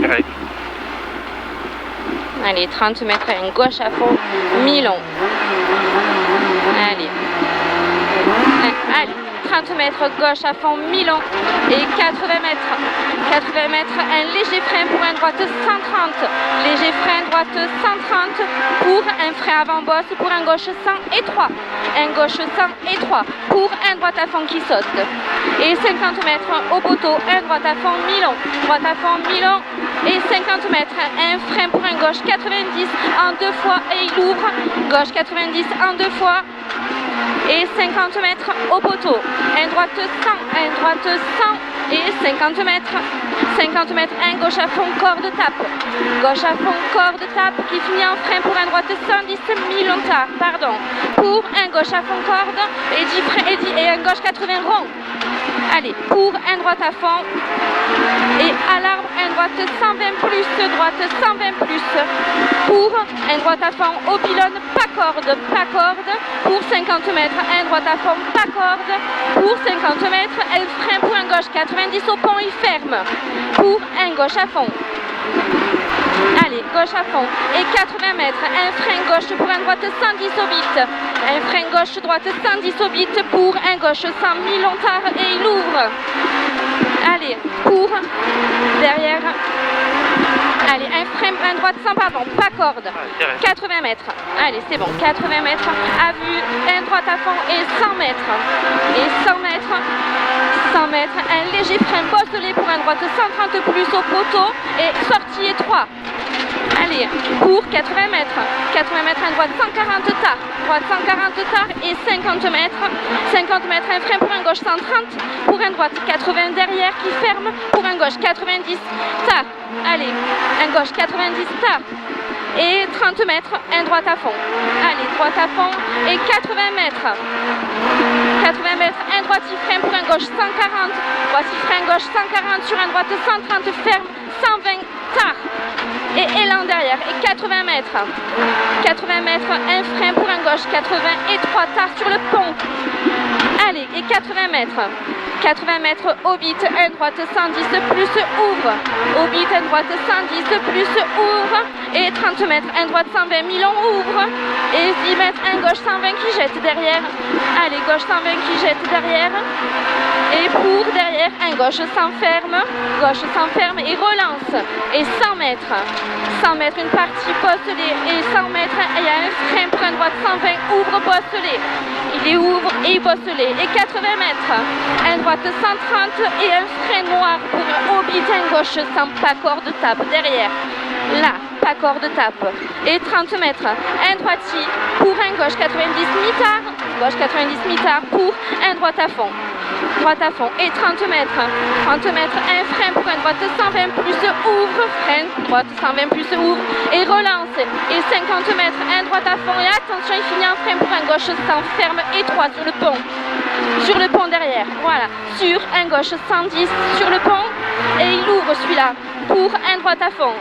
Grec. Allez, 30 mètres, un gauche à fond, mi-long. Allez. Allez, 30 mètres, gauche à fond, mi-long. Et 80 mètres. 80 mètres, un léger frein pour un droite 130. Léger frein, droite 130 pour un frein avant bosse, pour un gauche 100 et 3. Un gauche 100 et 3 pour un droite à fond qui saute. Et 50 mètres au poteau, un droite à fond, mi-long. Droite à fond, mi-long. Et 50 mètres, un frein pour un gauche 90 en 2 fois et il ouvre. Gauche 90 en 2 fois. Et 50 mètres au poteau. Un droite 100, un droite 100 et 50 mètres. 50 mètres, un gauche à fond, corde tape. Gauche à fond, corde tape qui finit en frein pour un droite 110 mi-long tard, pardon. Pour un gauche à fond, corde et 10 freins et un gauche 80 rond. Allez, pour un droite à fond. Et à l'arbre, un droite 120 plus, droite 120 plus. Pour un droite à fond au pylône, pas corde. Pour 50 mètres, un droite à fond, pas corde. Pour 50 mètres, un frein pour un gauche 90 au pont, il ferme. Pour un gauche à fond. Allez, gauche à fond. Et 80 mètres, un frein gauche pour un droite 110 au bit. Un frein gauche, droite 110 au bit pour un gauche 100 mi-long tard et il ouvre. Allez, pour, derrière. Allez, un frein, un droite 100, pardon, pas corde. 80 mètres. Allez, c'est bon, 80 mètres. À vue, un droite à fond et 100 mètres. Et 100 mètres. 100 mètres, un léger frein bosselé pour un droite 130 plus au poteau et sortie et 3. Allez, pour 80 mètres. 80 mètres, un droite 140 tard. Droite 140 tard et 50 mètres. 50 mètres, un frein pour un gauche 130. Pour un droite 80 derrière qui ferme. Pour un gauche 90 tard. Allez, un gauche 90 tard. Et 30 mètres, un droite à fond. Allez, droite à fond et 80 mètres. 80 mètres, un droite frein pour un gauche 140. Droite frein gauche 140 sur un droite 130 ferme. 120 tard. Et élan derrière. Et 80 mètres. 80 mètres, un frein pour un gauche 80 et 3 tard sur le pont. Allez, et 80 mètres. 80 mètres au bit, un droite 110 plus ouvre. Au bit, un droite 110 plus ouvre. Et 30 mètres, un droite 120 mi-long ouvre. Et 10 mètres, un gauche 120 qui jette derrière. Allez, gauche 120 qui jette derrière. Et pour derrière, un gauche s'enferme. Gauche s'enferme et relance. Et 100 mètres. 100 mètres, une partie bosselée. Et 100 mètres, il y a un frein pour un droite 120 ouvre bosselé. Il est ouvre et bosselé. Et 80 mètres, un droite 130 et un frein noir pour au bit, un gauche sans pas corde tape derrière. Là, pas corde tape. Et 30 mètres, un droitier pour un gauche 90 mi-tard. Gauche 90 mi-tard pour un droite à fond. Droite à fond. Et 30 mètres. 30 mètres, un frein pour un droite 120 plus ouvre. Frein, droite 120 plus ouvre. Et relance. Et 50 mètres, un droite à fond. Et attention, il finit en frein pour un gauche sans ferme étroit sur le pont. Sur le pont derrière. Voilà. Sur un gauche 110 sur le pont. Et il ouvre celui-là pour un droite à fond.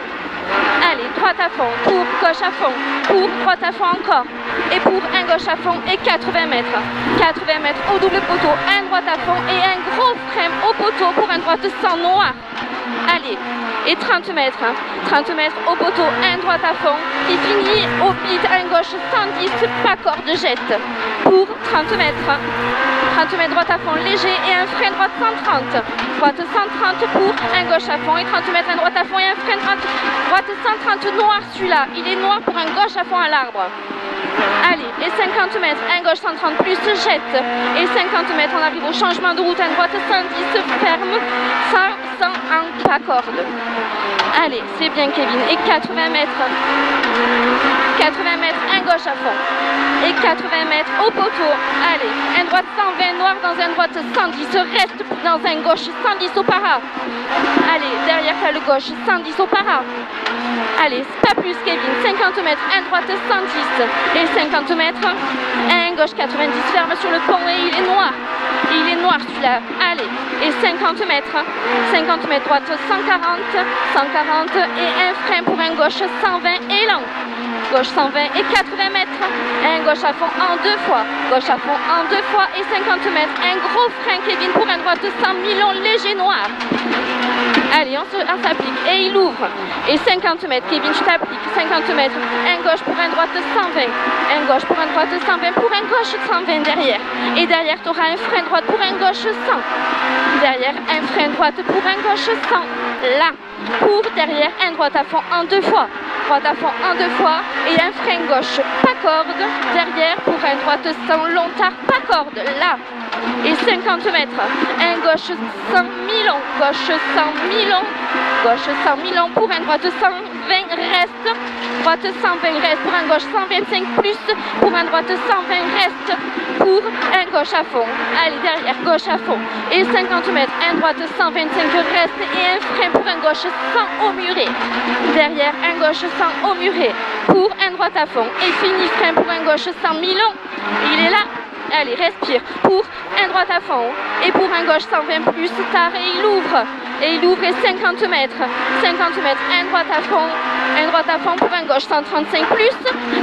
Allez, droite à fond, pour gauche à fond, pour droite à fond encore. Et pour un gauche à fond et 80 mètres. 80 mètres au double poteau, un droite à fond et un gros frein au poteau pour un droite sans noir. Allez, et 30 mètres. 30 mètres au poteau, un droite à fond. Et finit au bit, un gauche 110, pas corde jette. Pour 30 mètres. 30 mètres droite à fond léger et un frein droite 130. Droite 130 pour un gauche à fond et 30 mètres un droite à fond et un frein droite 130 noir celui-là. Il est noir pour un gauche à fond à l'arbre. Allez, et 50 mètres, un gauche 130 plus jette. Et 50 mètres, on arrive au changement de route, un droite 110 ferme, 100 en pas corde. Allez, c'est bien Kevin. Et 80 mètres. 80 mètres, un gauche à fond. Et 80 mètres au poteau. Allez, un droite 120 noir dans un droite 110. Reste dans un gauche 110 au para. Allez, derrière t'as le gauche 110 au para. Allez, pas plus Kevin. 50 mètres, un droite 110. Et 50 mètres, un gauche 90 ferme sur le pont et il est noir. Il est noir celui-là. Allez, et 50 mètres. 50 mètres droite 140. 140 et un frein pour un gauche 120 élan. Gauche 120 et 80 mètres. Un gauche à fond en 2 fois. Gauche à fond en 2 fois et 50 mètres. Un gros frein Kevin pour un droite 100 mi-long léger noir. Allez, on s'applique et il ouvre. Et 50 mètres, Kevin, tu t'appliques. 50 mètres, un gauche pour un droite 120. Un gauche pour un droite 120, pour un gauche 120 derrière. Et derrière, tu auras un frein droite pour un gauche 100. Derrière, un frein droite pour un gauche 100. Là, pour derrière, un droite à fond en 2 fois. Droite à fond en 2 fois. Et un frein gauche, pas corde. Derrière, pour un droite 100 long tard, pas corde. Là. Et 50 mètres, un gauche 100 mi-long, gauche 100 mi-long, gauche 100 mi-long, pour un droite 120 reste, droite 120 reste, pour un gauche 125 plus, pour un droite 120 reste, pour un gauche à fond, allez derrière, gauche à fond, et 50 mètres, un droite 125 reste, et un frein pour un gauche 100 au muret, derrière un gauche 100 au muret, pour un droite à fond, et fini, frein pour un gauche 100 mi-long, il est là. Allez, respire. Pour un droite à fond. Et pour un gauche 120 plus tard. Et il ouvre. Et il ouvre et 50 mètres. 50 mètres. Un droite à fond. Un droite à fond pour un gauche 135 plus.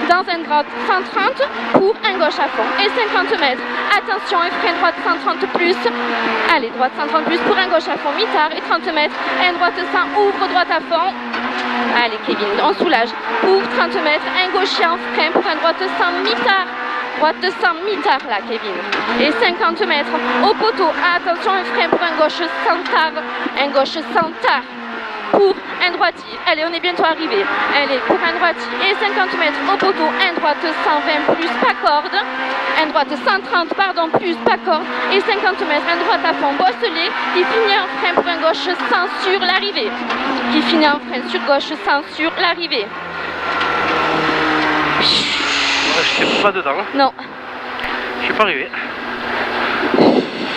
Dans un droite 130 pour un gauche à fond. Et 50 mètres. Attention, et frein droite 130 plus. Allez, droite 130 plus pour un gauche à fond. Mi-tard. Et 30 mètres. Un droite 100. Ouvre droite à fond. Allez, Kevin, on soulage. Pour 30 mètres. Un gaucher en frein pour un droite 100 mi-tard. Droite 100 mi-tard là, Kevin. Et 50 mètres au poteau. Attention, un frein pour un gauche 100 tard. Un gauche 100 tard. Pour un droitier. Allez, on est bientôt arrivé. Allez, pour un droitier. Et 50 mètres au poteau. Un droite 120 plus, pas corde. Un droite 130, pardon, plus, pas corde. Et 50 mètres, un droite à fond, bosselé. Qui finit en frein pour un gauche 100 sur l'arrivée. Qui finit en frein sur gauche 100 sur l'arrivée. Je sais pas dedans. Non. Je suis pas arrivé.